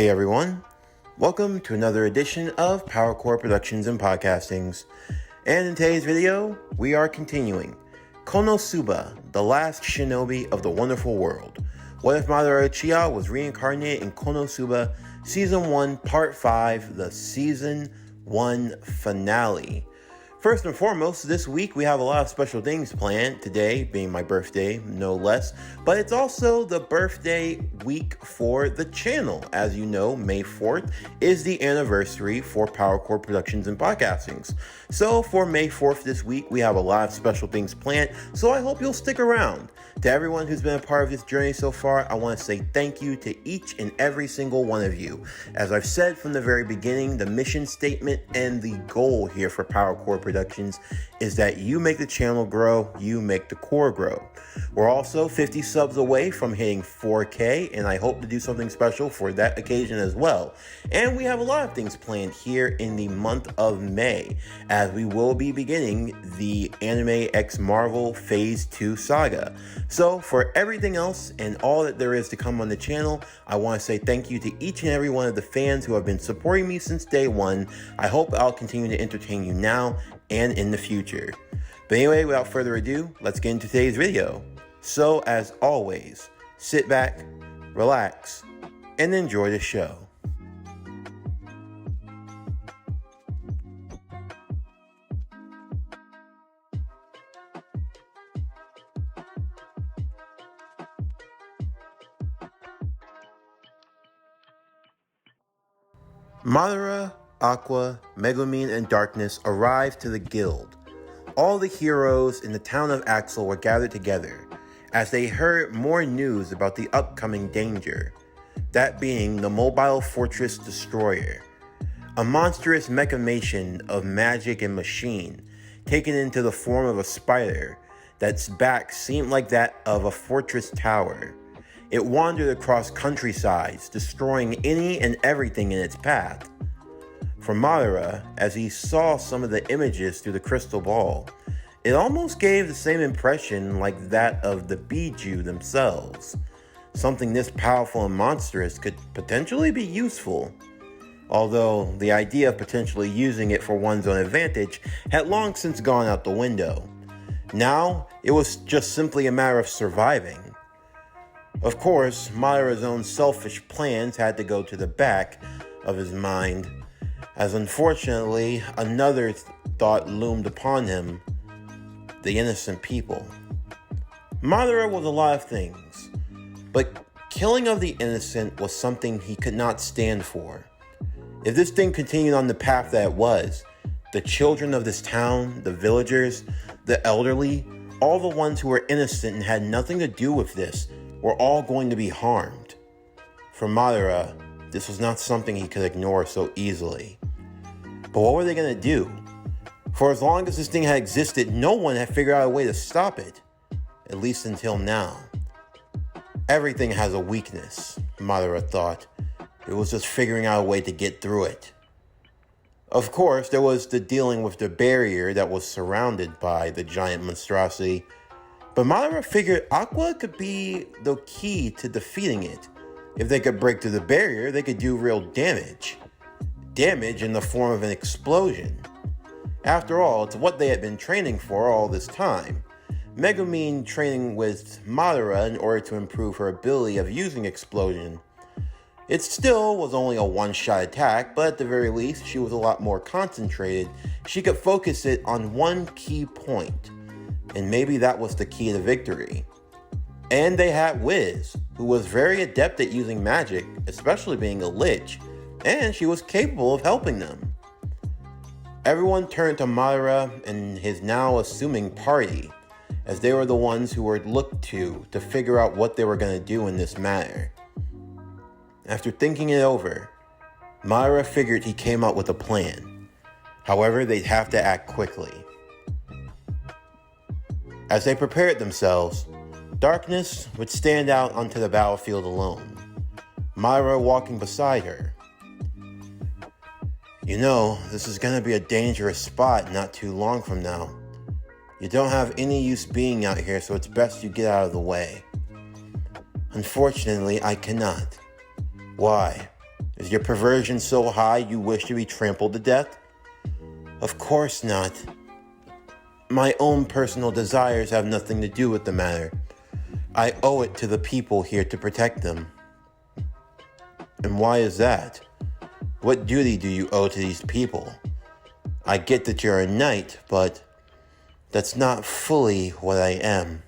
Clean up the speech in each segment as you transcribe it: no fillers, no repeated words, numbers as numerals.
Hey everyone, welcome to another edition of PowerCore Productions and Podcastings. And in today's video, we are continuing Konosuba, the last shinobi of the wonderful world. What if Madara Uchiha was reincarnated in Konosuba Season 1, Part 5, the Season 1 finale. First and foremost, this week we have a lot of special things planned, today being my birthday, no less, but it's also the birthday week for the channel. As you know, May 4th is the anniversary for PowerCore Productions and Podcastings. So for May 4th this week, we have a lot of special things planned, so I hope you'll stick around. To everyone who's been a part of this journey so far, I want to say thank you to each and every single one of you. As I've said from the very beginning, the mission statement and the goal here for PowerCore Productions is that you make the channel grow, you make the core grow. We're also 50 subs away from hitting 4K, and I hope to do something special for that occasion as well. And we have a lot of things planned here in the month of May, as we will be beginning the Anime X Marvel Phase 2 saga. So for everything else and all that there is to come on the channel, I want to say thank you to each and every one of the fans who have been supporting me since day one. I hope I'll continue to entertain you now and in the future. But anyway, without further ado, let's get into today's video. So as always, sit back, relax, and enjoy the show. Madara, Aqua, Megumin, and Darkness arrived to the guild. All the heroes in the town of Axel were gathered together as they heard more news about the upcoming danger, that being the Mobile Fortress Destroyer, a monstrous machination of magic and machine taken into the form of a spider that's back seemed like that of a fortress tower. It wandered across countrysides, destroying any and everything in its path. For Madara, as he saw some of the images through the crystal ball, it almost gave the same impression like that of the Biju themselves. Something this powerful and monstrous could potentially be useful, although the idea of potentially using it for one's own advantage had long since gone out the window. Now, it was just simply a matter of surviving. Of course, Madara's own selfish plans had to go to the back of his mind, as unfortunately another thought loomed upon him: the innocent people. Madara was a lot of things, but killing of the innocent was something he could not stand for. If this thing continued on the path that it was, the children of this town, the villagers, the elderly, all the ones who were innocent and had nothing to do with this, were all going to be harmed. For Madara, this was not something he could ignore so easily. But what were they going to do? For as long as this thing had existed, no one had figured out a way to stop it. At least until now. Everything has a weakness, Madara thought. It was just figuring out a way to get through it. Of course, there was the dealing with the barrier that was surrounded by the giant monstrosity. But Madara figured Aqua could be the key to defeating it. If they could break through the barrier, they could do real damage. Damage in the form of an explosion. After all, it's what they had been training for all this time. Megumin training with Madara in order to improve her ability of using explosion. It still was only a one-shot attack, but at the very least, she was a lot more concentrated. She could focus it on one key point. And maybe that was the key to victory. And they had Wiz, who was very adept at using magic, especially being a lich, and she was capable of helping them. Everyone turned to Madara and his now assuming party, as they were the ones who were looked to figure out what they were going to do in this matter. After thinking it over, Madara figured he came up with a plan. However, they'd have to act quickly. As they prepared themselves, Darkness would stand out onto the battlefield alone, Madara walking beside her. You know, this is going to be a dangerous spot not too long from now. You don't have any use being out here, so it's best you get out of the way. Unfortunately, I cannot. Why? Is your perversion so high you wish to be trampled to death? Of course not. My own personal desires have nothing to do with the matter. I owe it to the people here to protect them. And why is that? What duty do you owe to these people? I get that you're a knight, but that's not fully what I am.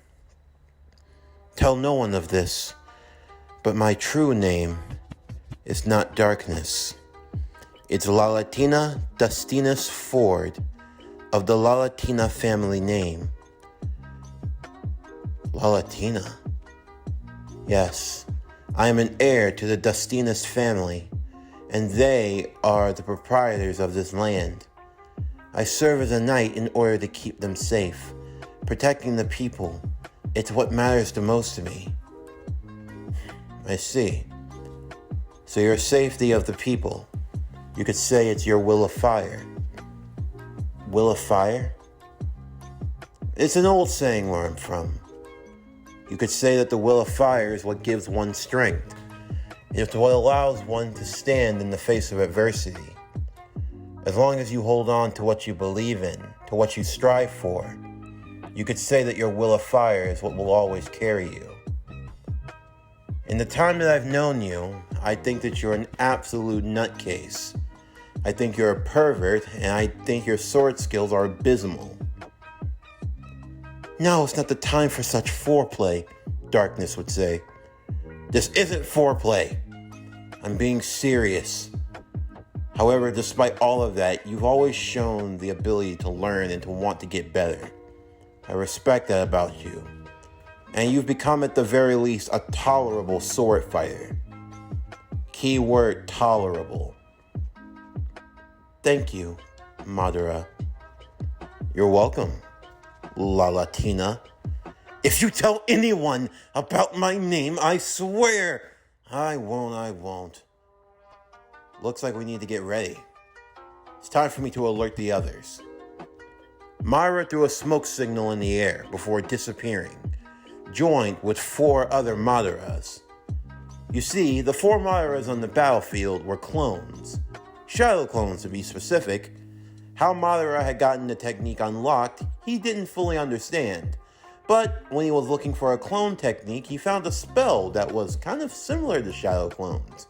Tell no one of this, but my true name is not Darkness. It's Lalatina Dustinus Ford, of the Lalatina family name. Lalatina? Yes, I am an heir to the Dustinus family, and they are the proprietors of this land. I serve as a knight in order to keep them safe. Protecting the people, it's what matters the most to me. I see. So your safety of the people, you could say it's your will of fire. Will of fire? It's an old saying where I'm from. You could say that the will of fire is what gives one strength. It's what allows one to stand in the face of adversity. As long as you hold on to what you believe in, to what you strive for, you could say that your will of fire is what will always carry you. In the time that I've known you, I think that you're an absolute nutcase. I think you're a pervert, and I think your sword skills are abysmal. Now it's not the time for such foreplay, Darkness would say. This isn't foreplay. I'm being serious. However, despite all of that, you've always shown the ability to learn and to want to get better. I respect that about you. And you've become at the very least a tolerable sword fighter. Keyword tolerable. Thank you, Madara. You're welcome, Lalatina. If you tell anyone about my name, I swear I won't. Looks like we need to get ready. It's time for me to alert the others. Myra threw a smoke signal in the air before disappearing, joined with 4 other Madaras. You see, the 4 Madaras on the battlefield were clones. Shadow clones, to be specific. How Madara had gotten the technique unlocked, he didn't fully understand. But when he was looking for a clone technique, he found a spell that was kind of similar to Shadow clones.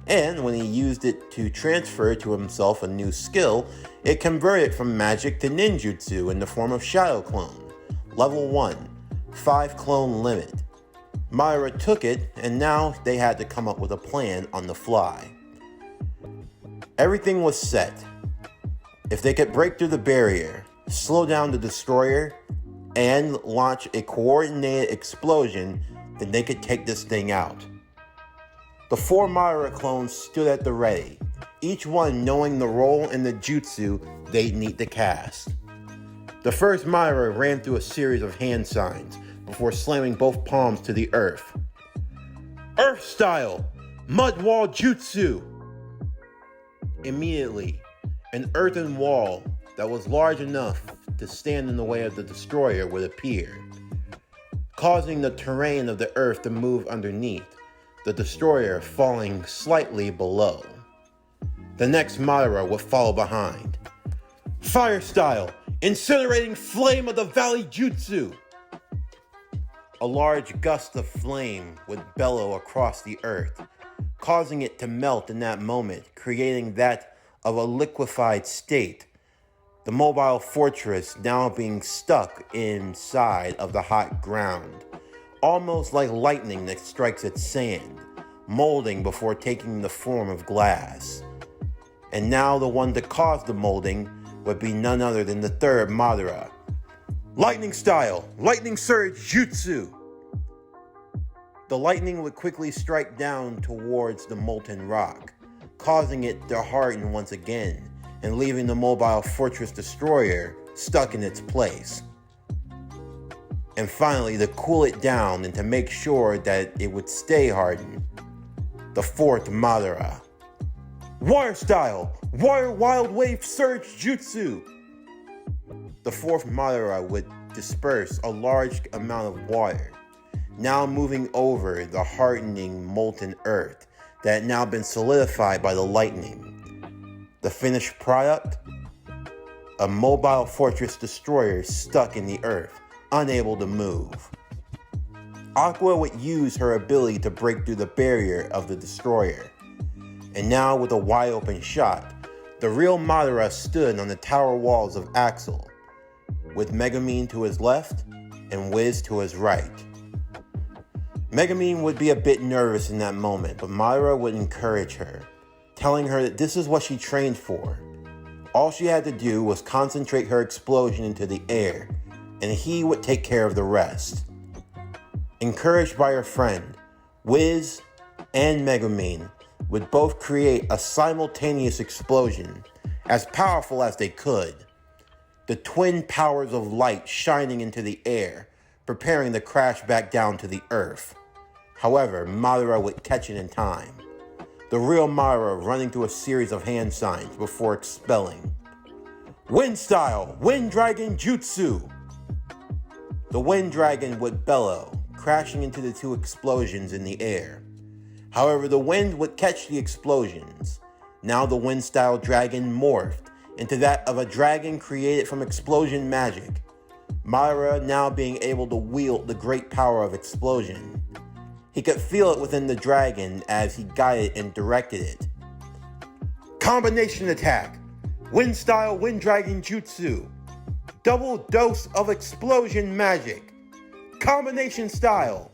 And when he used it to transfer to himself a new skill, it converted from magic to ninjutsu in the form of Shadow Clone. Level 1, 5 clone limit. Myra took it, and now they had to come up with a plan on the fly. Everything was set. If they could break through the barrier, slow down the destroyer, and launch a coordinated explosion, then they could take this thing out. The 4 Madara clones stood at the ready, each one knowing the role in the jutsu they'd need to cast. The first Madara ran through a series of hand signs before slamming both palms to the earth. Earth style! Mud wall jutsu! Immediately, an earthen wall that was large enough to stand in the way of the destroyer would appear, causing the terrain of the earth to move underneath, the destroyer falling slightly below. The next Madara would follow behind. Fire style! Incinerating flame of the valley jutsu! A large gust of flame would bellow across the earth, causing it to melt in that moment, creating that of a liquefied state. The mobile fortress now being stuck inside of the hot ground, almost like lightning that strikes at sand, molding before taking the form of glass. And now the one that caused the molding would be none other than the 3rd Madara. Lightning style, lightning surge jutsu. The lightning would quickly strike down towards the molten rock, causing it to harden once again, and leaving the mobile fortress destroyer stuck in its place. And finally, to cool it down and to make sure that it would stay hardened, the 4th Madara. Water style, water wild wave surge jutsu. The 4th Madara would disperse a large amount of water, now moving over the hardening molten earth that had now been solidified by the lightning. The finished product? A mobile fortress destroyer stuck in the earth, unable to move. Aqua would use her ability to break through the barrier of the destroyer. And now, with a wide open shot, the real Madara stood on the tower walls of Axel, with Megumin to his left and Wiz to his right. Megumin would be a bit nervous in that moment, but Madara would encourage her, telling her that this is what she trained for. All she had to do was concentrate her explosion into the air, and he would take care of the rest. Encouraged by her friend, Wiz and Megumin would both create a simultaneous explosion, as powerful as they could. The twin powers of light shining into the air, preparing to crash back down to the earth. However, Madara would catch it in time. The real Madara running through a series of hand signs before expelling. Wind Style, Wind Dragon Jutsu! The Wind Dragon would bellow, crashing into the two explosions in the air. However, the wind would catch the explosions. Now the Wind Style Dragon morphed into that of a dragon created from explosion magic. Madara now being able to wield the great power of explosion. He could feel it within the dragon as he guided and directed it. Combination attack! Wind Style Wind Dragon Jutsu! Double dose of explosion magic! Combination style,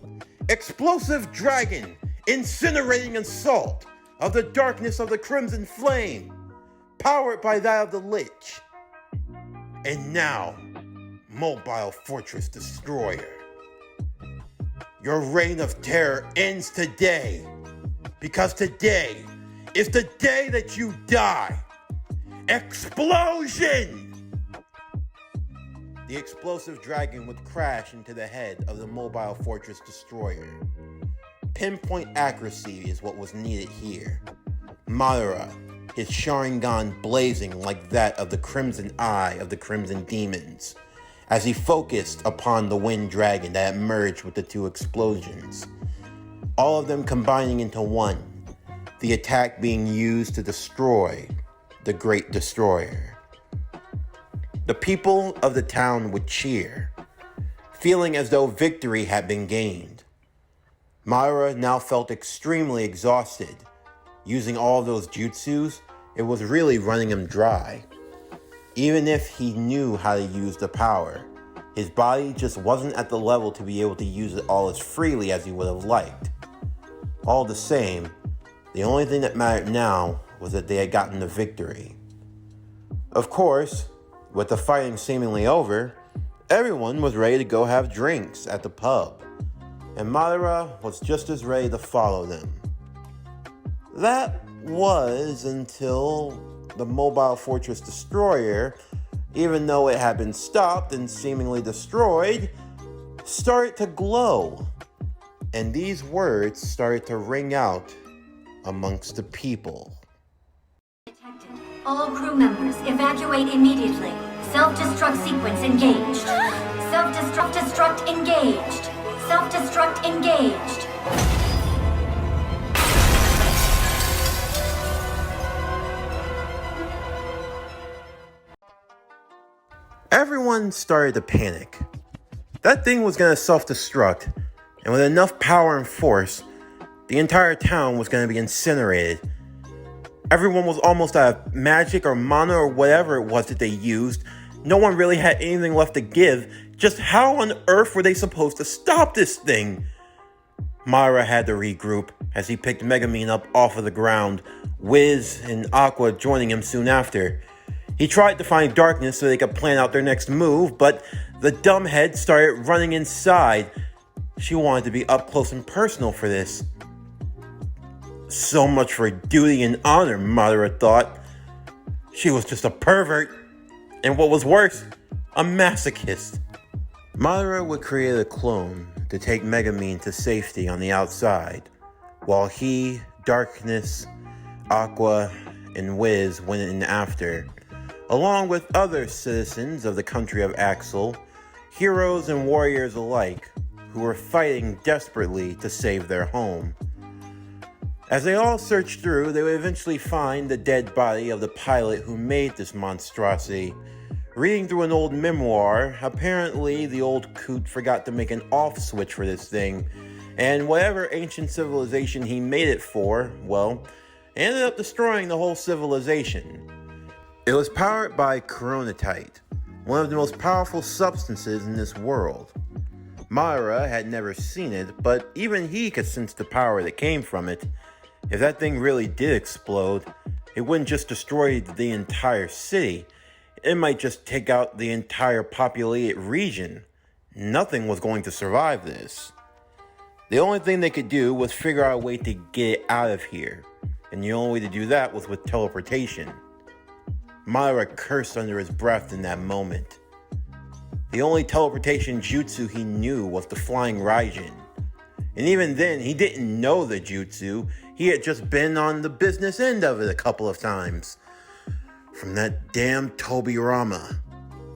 explosive dragon, incinerating assault of the darkness of the crimson flame, powered by that of the lich. And now, mobile fortress destroyer. Your reign of terror ends today, because today is the day that you die. Explosion! The explosive dragon would crash into the head of the mobile fortress destroyer. Pinpoint accuracy is what was needed here. Madara, his Sharingan blazing like that of the Crimson Eye of the Crimson Demons, as he focused upon the wind dragon that had merged with the two explosions. All of them combining into one, the attack being used to destroy the Great Destroyer. The people of the town would cheer, feeling as though victory had been gained. Madara now felt extremely exhausted. Using all those jutsus, it was really running him dry. Even if he knew how to use the power, his body just wasn't at the level to be able to use it all as freely as he would have liked. All the same, the only thing that mattered now was that they had gotten the victory. Of course, with the fighting seemingly over, everyone was ready to go have drinks at the pub, and Madara was just as ready to follow them. That was until the mobile fortress destroyer, even though it had been stopped and seemingly destroyed, started to glow, and these words started to ring out amongst the people. All crew members, evacuate immediately. Self-destruct sequence engaged. Self-destruct engaged. Self-destruct engaged. Everyone started to panic. That thing was going to self-destruct, and with enough power and force, the entire town was going to be incinerated. Everyone was almost out of magic or mana or whatever it was that they used. No one really had anything left to give. Just how on earth were they supposed to stop this thing? Madara had to regroup as he picked Megumin up off of the ground, Wiz and Aqua joining him soon after. He tried to find darkness so they could plan out their next move, but the dumbhead started running inside. She wanted to be up close and personal for this. So much for duty and honor, Madara thought. She was just a pervert, and what was worse, a masochist. Madara would create a clone to take Megumin to safety on the outside, while he, Darkness, Aqua, and Wiz went in after, along with other citizens of the country of Axel, heroes and warriors alike, who were fighting desperately to save their home. As they all search through, they would eventually find the dead body of the pilot who made this monstrosity. Reading through an old memoir, apparently the old coot forgot to make an off switch for this thing, and whatever ancient civilization he made it for, well, ended up destroying the whole civilization. It was powered by coronatite, one of the most powerful substances in this world. Madara had never seen it, but even he could sense the power that came from it. If that thing really did explode, it wouldn't just destroy the entire city. It might just take out the entire populated region. Nothing was going to survive this. The only thing they could do was figure out a way to get it out of here. And the only way to do that was with teleportation. Madara cursed under his breath in that moment. The only teleportation jutsu he knew was the flying Raijin. And even then, he didn't know the jutsu. He had just been on the business end of it a couple of times. From that damn Tobirama.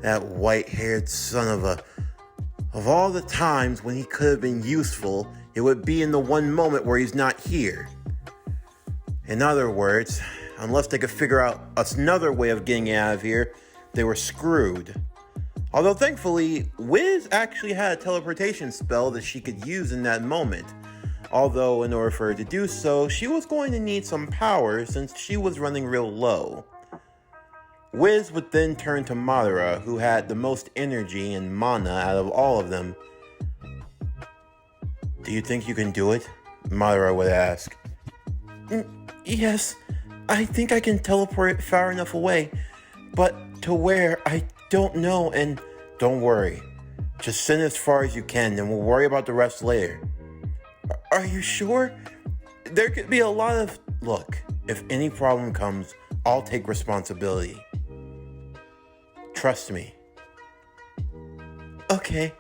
That white-haired son of a... Of all the times when he could have been useful, it would be in the one moment where he's not here. In other words, unless they could figure out another way of getting out of here, they were screwed. Although thankfully, Wiz actually had a teleportation spell that she could use in that moment. Although in order for her to do so, she was going to need some power since she was running real low. Wiz would then turn to Madara, who had the most energy and mana out of all of them. "Do you think you can do it?" Madara would ask. Yes, I think I can teleport far enough away, but to where, I don't know, and don't worry. Just send as far as you can, and we'll worry about the rest later. Are you sure? There could be a lot of... Look, if any problem comes, I'll take responsibility. Trust me. Okay,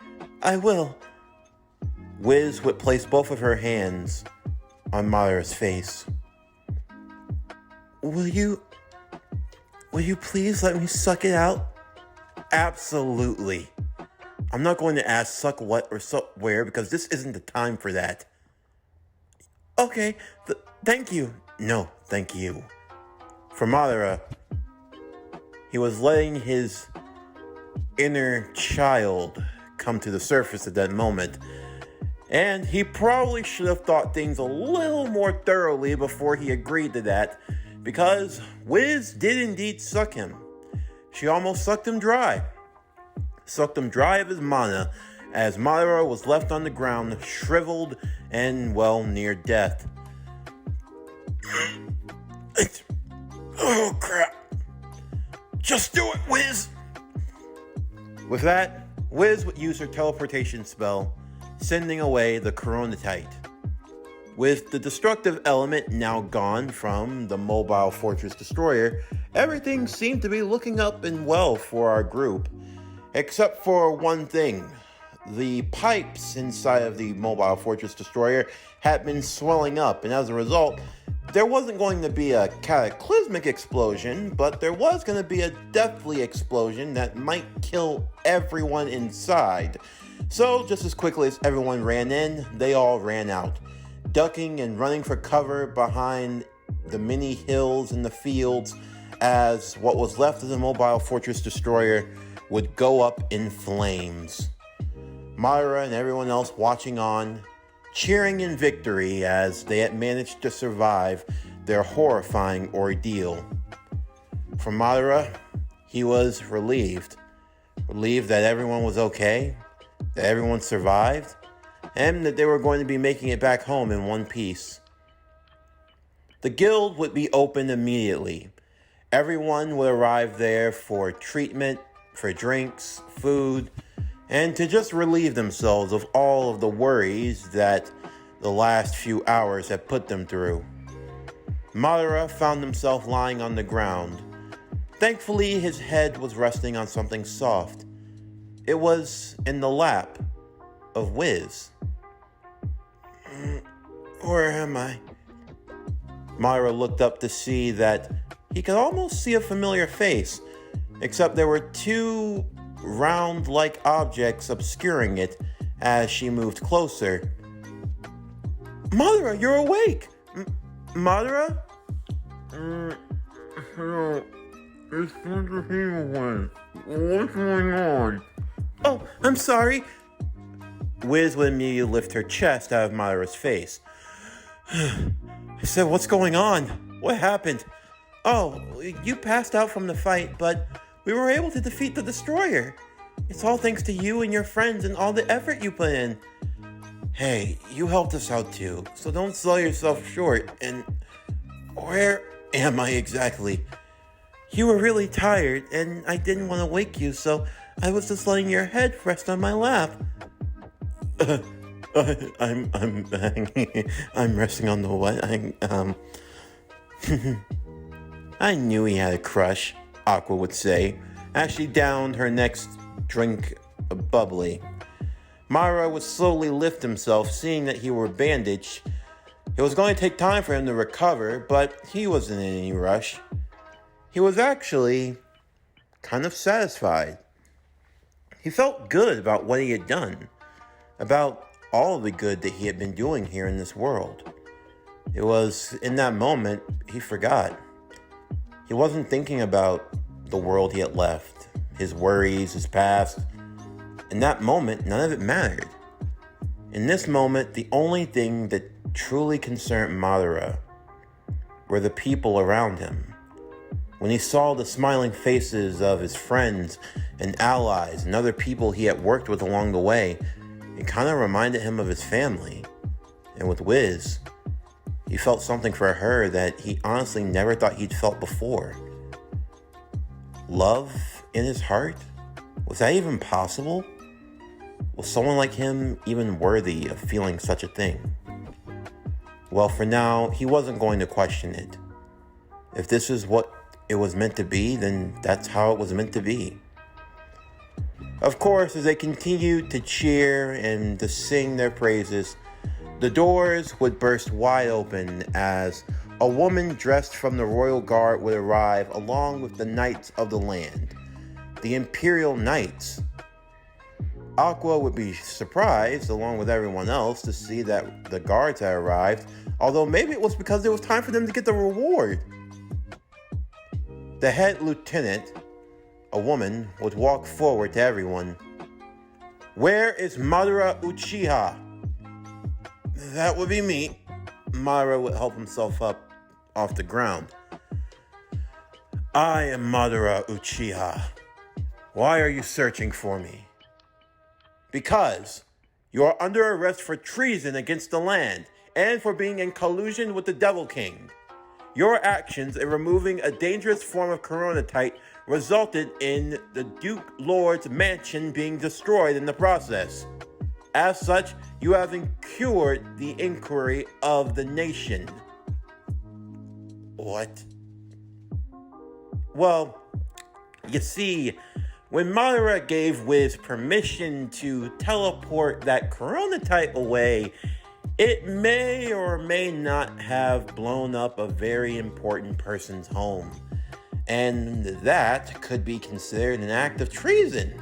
I will. Wiz would place both of her hands on Madara's face. Will you please let me suck it out? Absolutely. I'm not going to ask suck what or suck where because this isn't the time for that. Okay, thank you. No, thank you. For Madara, he was letting his inner child come to the surface at that moment. And he probably should have thought things a little more thoroughly before he agreed to that, because Wiz did indeed suck him. She almost sucked him dry. Sucked him dry of his mana, as Madara was left on the ground, shriveled and, well, near death. Oh, crap. Just do it, Wiz! With that, Wiz would use her teleportation spell, sending away the coronatite. With the destructive element now gone from the mobile fortress destroyer, everything seemed to be looking up and well for our group. Except for one thing. The pipes inside of the mobile fortress destroyer had been swelling up, and as a result, there wasn't going to be a cataclysmic explosion, but there was going to be a deathly explosion that might kill everyone inside. So, just as quickly as everyone ran in, they all ran out, ducking and running for cover behind the many hills and the fields as what was left of the mobile fortress destroyer would go up in flames. Madara and everyone else watching on, cheering in victory as they had managed to survive their horrifying ordeal. For Madara, he was relieved. Relieved that everyone was okay, that everyone survived, and that they were going to be making it back home in one piece. The guild would be opened immediately. Everyone would arrive there for treatment, for drinks, food, and to just relieve themselves of all of the worries that the last few hours had put them through. Madara found himself lying on the ground. Thankfully, his head was resting on something soft. It was in the lap of Wiz. Where am I? Madara looked up to see that he could almost see a familiar face, except there were two round-like objects obscuring it as she moved closer. Madara, you're awake! Madara? No, it's not the same one. What's going on? Oh, I'm sorry. Wiz would immediately lift her chest out of Madara's face. I said, what's going on? What happened? Oh, you passed out from the fight, but we were able to defeat the destroyer. It's all thanks to you and your friends and all the effort you put in. Hey, you helped us out too, so don't sell yourself short. And where am I exactly? You were really tired, and I didn't want to wake you, so I was just letting your head rest on my lap. I'm I'm resting on the what? I knew he had a crush, Aqua would say, as she downed her next drink of bubbly. Madara would slowly lift himself, seeing that he were bandaged. It was going to take time for him to recover, but he wasn't in any rush. He was actually kind of satisfied. He felt good about what he had done, about all the good that he had been doing here in this world. It was in that moment he forgot. He wasn't thinking about the world he had left, his worries, his past. In that moment, none of it mattered. In this moment, the only thing that truly concerned Madara were the people around him. When he saw the smiling faces of his friends and allies and other people he had worked with along the way, it kind of reminded him of his family. And with Wiz, he felt something for her that he honestly never thought he'd felt before. Love in his heart? Was that even possible? Was someone like him even worthy of feeling such a thing? Well, for now, he wasn't going to question it. If this is what it was meant to be, then that's how it was meant to be. Of course, as they continued to cheer and to sing their praises, the doors would burst wide open as a woman dressed from the royal guard would arrive along with the knights of the land, the Imperial Knights. Aqua would be surprised, along with everyone else, to see that the guards had arrived, although maybe it was because it was time for them to get the reward. The head lieutenant, a woman, would walk forward to everyone. Where is Madara Uchiha? That would be me. Madara would help himself up off the ground. I am Madara Uchiha. Why are you searching for me? Because you are under arrest for treason against the land and for being in collusion with the Devil King. Your actions in removing a dangerous form of Coronatite resulted in the Duke Lord's mansion being destroyed in the process. As such, you have incurred the inquiry of the nation. What? Well, you see, when Madara gave Wiz permission to teleport that Coronatite away, it may or may not have blown up a very important person's home. And that could be considered an act of treason.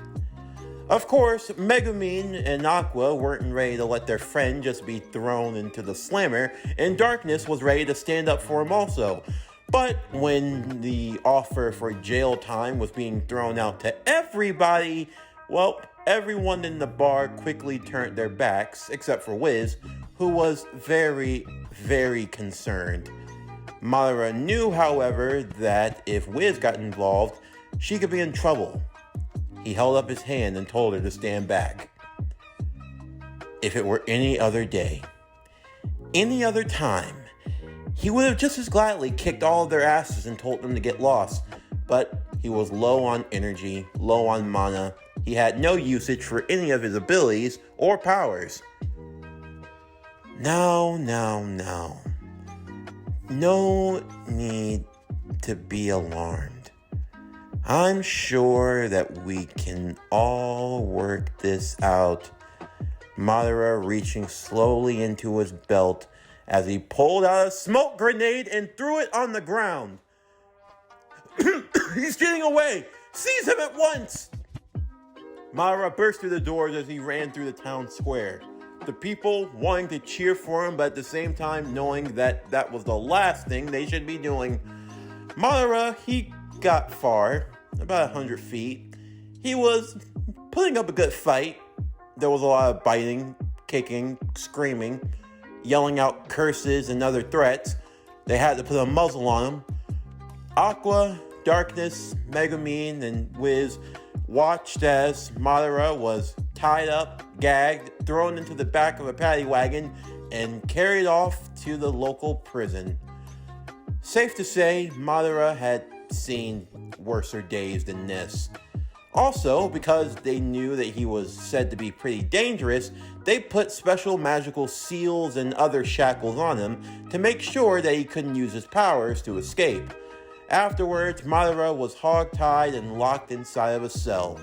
Of course, Megumin and Aqua weren't ready to let their friend just be thrown into the slammer, and Darkness was ready to stand up for him also. But when the offer for jail time was being thrown out to everybody, well, everyone in the bar quickly turned their backs, except for Wiz, who was very, very concerned. Madara knew, however, that if Wiz got involved, she could be in trouble. He held up his hand and told her to stand back. If it were any other day, any other time, he would have just as gladly kicked all of their asses and told them to get lost, but he was low on energy, low on mana. He had no usage for any of his abilities or powers. No need to be alarmed. I'm sure that we can all work this out. Madara reaching slowly into his belt as he pulled out a smoke grenade and threw it on the ground. He's getting away! Seize him at once! Madara burst through the doors as he ran through the town square. The people wanting to cheer for him, but at the same time knowing that that was the last thing they should be doing. Madara, he got far, about 100 feet. He was putting up a good fight. There was a lot of biting, kicking, screaming, yelling out curses and other threats. They had to put a muzzle on him. Aqua, Darkness, Megumin, and Wiz watched as Madara was tied up, gagged, thrown into the back of a paddy wagon, and carried off to the local prison. Safe to say, Madara had seen worser days than this. Also, because they knew that he was said to be pretty dangerous, they put special magical seals and other shackles on him to make sure that he couldn't use his powers to escape. Afterwards, Madara was hog-tied and locked inside of a cell.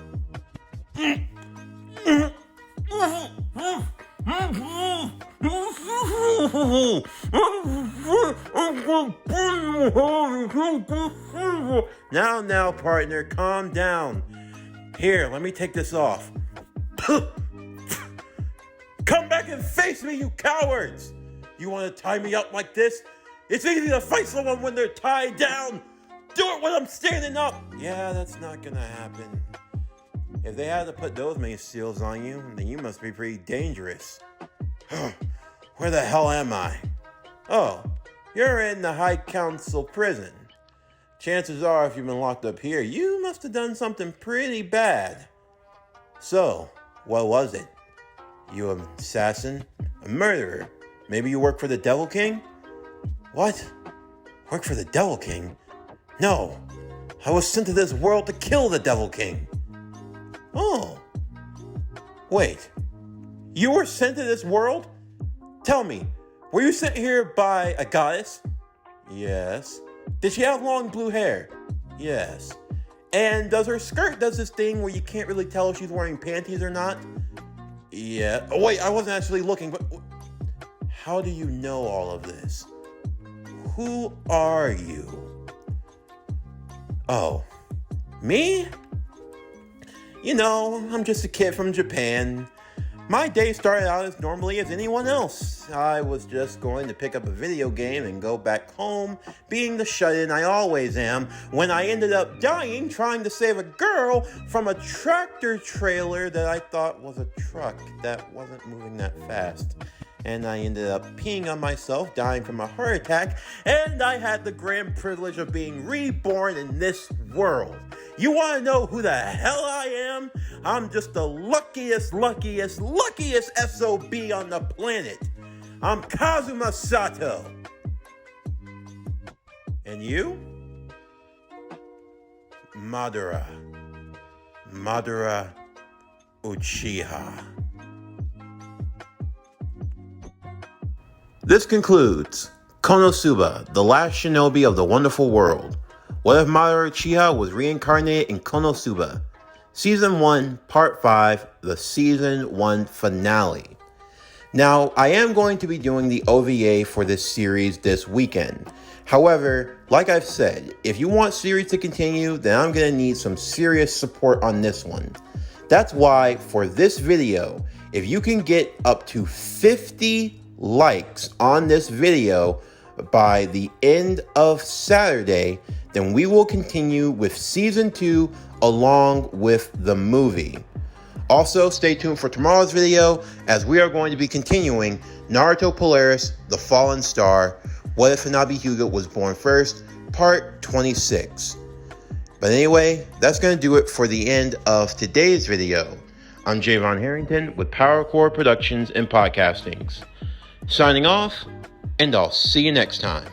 Now, partner, calm down. Here, let me take this off. Come back and face me, you cowards! You want to tie me up like this? It's easy to fight someone when they're tied down. Do it when I'm standing up. Yeah, that's not gonna happen. If they had to put those many seals on you, then you must be pretty dangerous. Where the hell am I? Oh, you're in the High Council prison. Chances are, if you've been locked up here, you must have done something pretty bad. So, what was it? You an assassin? A murderer? Maybe you work for the Devil King? What? Work for the Devil King? No, I was sent to this world to kill the Devil King. Oh. Wait, you were sent to this world? Tell me, were you sent here by a goddess? Yes. Did she have long blue hair? Yes. And does her skirt does this thing where you can't really tell if she's wearing panties or not? Yeah. Oh wait, I wasn't actually looking, but how do you know all of this? Who are you? Oh, me? You know, I'm just a kid from Japan. My day started out as normally as anyone else. I was just going to pick up a video game and go back home, being the shut-in I always am, when I ended up dying trying to save a girl from a tractor trailer that I thought was a truck that wasn't moving that fast. And I ended up peeing on myself, dying from a heart attack, and I had the grand privilege of being reborn in this world. You want to know who the hell I am? I'm just the luckiest SOB on the planet. I'm Kazuma Sato. And you? Madara Uchiha. This concludes Konosuba, the last shinobi of the wonderful world. What if Madara Uchiha was reincarnated in Konosuba? Season 1, Part 5, the Season 1 finale. Now, I am going to be doing the OVA for this series this weekend. However, like I've said, if you want series to continue, then I'm going to need some serious support on this one. That's why, for this video, if you can get up to 50 likes on this video by the end of Saturday, then we will continue with Season 2 along with the movie. Also, stay tuned for tomorrow's video as we are going to be continuing Naruto Polaris, The Fallen Star, What If Hanabi Hyuga Was Born First, Part 26. But anyway, that's going to do it for the end of today's video. I'm Javon Harrington with Power Core Productions and Podcastings. Signing off, and I'll see you next time.